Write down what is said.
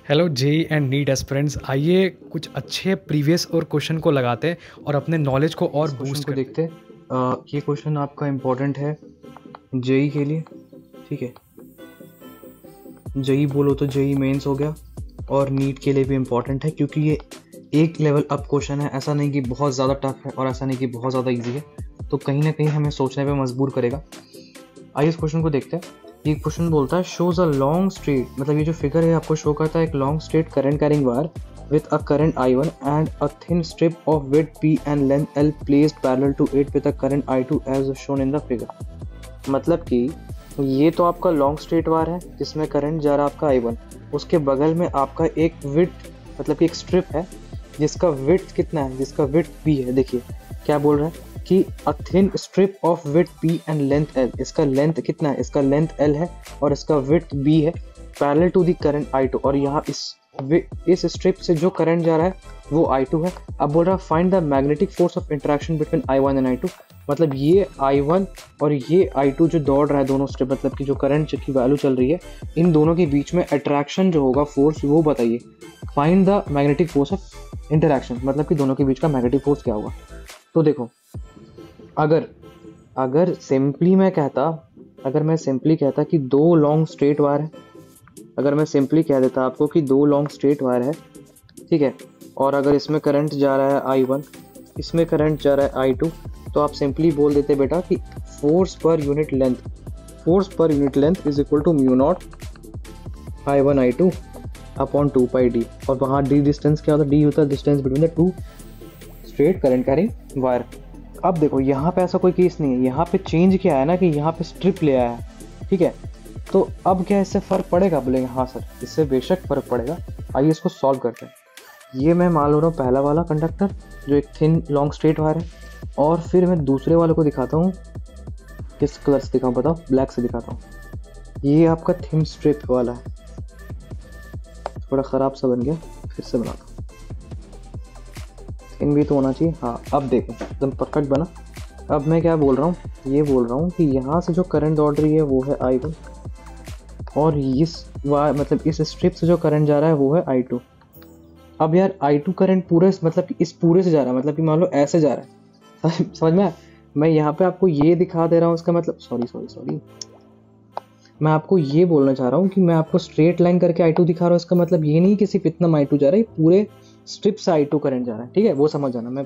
Hello JEE and NEET aspirants, आइए कुछ अच्छे प्रीवियस और क्वेश्चन को लगाते हैं और अपने नॉलेज को और इस क्वेश्चन बूस्ट को करते देखते हैं। ये क्वेश्चन आपका इम्पोर्टेंट है जेई के लिए। ठीक है, जेई बोलो तो जेई मेंस हो गया, और नीट के लिए भी इम्पोर्टेंट है क्योंकि ये एक लेवल अप क्वेश्चन है। ऐसा नहीं कि बहुत ज़्यादा टफ है और ऐसा नहीं कि बहुत ज़्यादा इजी है, तो कहीं ना कहीं हमें सोचने पे मजबूर करेगा। आइए इस क्वेश्चन को देखते हैं। ये क्वेश्चन बोलता है शोज अ लॉन्ग स्ट्रेट, मतलब ये जो फिगर है आपको शो करता है एक long straight current carrying wire with a current I1 and a thin strip of width P and length L placed parallel to it with a current I2 as shown in the figure। मतलब कि ये तो आपका long straight wire है जिसमें current जा रहा है आपका I1, उसके बगल में आपका एक विड्थ मतलब कि एक स्ट्रिप है जिसका विड्थ कितना है, जिसका विड्थ P है। देखिए क्या बोल रहा है कि a thin strip of width P and length L। इसका लेंथ कितना है, इसका लेंथ L है और इसका विड्थ B है, parallel to the current I2। और यहाँ इस स्ट्रिप से जो करंट जा रहा है वो I2 है। अब बोल रहा है find the magnetic force of interaction between I1 and I2। मतलब ये I1 और ये I2 जो दौड़ रहा है दोनों स्ट्रिप, मतलब कि जो करंट की वैल्यू चल रही है, इन दोनों के बीच में अट्रैक्शन जो होगा फोर्स वो बताइए। Find the magnetic force of interaction, मतलब कि दोनों के बीच का मैग्नेटिक फोर्स क्या होगा। तो देखो, अगर अगर सिंपली मैं कहता अगर मैं सिंपली कहता कि दो लॉन्ग स्ट्रेट वायर है, अगर मैं सिंपली कह देता आपको कि दो लॉन्ग स्ट्रेट वायर है, ठीक है, और अगर इसमें करंट जा रहा है I1, इसमें करंट जा रहा है I2, तो आप सिंपली बोल देते बेटा कि फोर्स पर unit length is equal to mu naught I1 I2 upon 2 pi D. और वहाँ डी डिस्टेंस क्या होता है, डी होता है distance between the two straight current carrying wire. अब देखो यहाँ पे ऐसा कोई केस नहीं है, यहाँ पे चेंज क्या है ना कि यहाँ पे स्ट्रिप ले आया है, ठीक है। तो अब क्या इससे फ़र्क पड़ेगा, बोलेंगे हाँ सर इससे बेशक फ़र्क पड़ेगा। आइए इसको सॉल्व करते हैं। ये मैं मान लो रहा हूँ पहला वाला कंडक्टर जो एक थिन लॉन्ग स्ट्रेट वायर है, और फिर मैं दूसरे वाले को दिखाता हूँ। किस कलर से दिखाऊँ बताओ, ब्लैक से दिखाता हूँ। ये आपका थिन स्ट्रिप वाला है, थोड़ा ख़राब सा बन गया, फिर से बनाता हूँ। थिन भी तो होना चाहिए, हाँ अब देखो एकदम परफेक्ट बना। अब मैं क्या बोल रहा हूँ, ये बोल रहा हूँ कि यहाँ से जो करंट दौड़ रही है वो है I1, और मतलब इस स्ट्रिप से जो करंट जा रहा है वो है I2। अब यार I2 करंट पूरे मतलब कि इस पूरे से जा रहा है, मतलब कि मान लो ऐसे जा रहा है समझ में आया? मैं यहाँ पे आपको ये दिखा दे रहा हूँ, इसका मतलब सॉरी मैं आपको ये बोलना चाह रहा हूँ कि मैं आपको स्ट्रेट लाइन करके I2 दिखा रहा हूँ। इसका मतलब ये नहीं कि सिर्फ इतना I2 जा रहा है, पूरे स्ट्रिप से I2 करंट जा रहा है, ठीक है, वो समझ जाना। मैं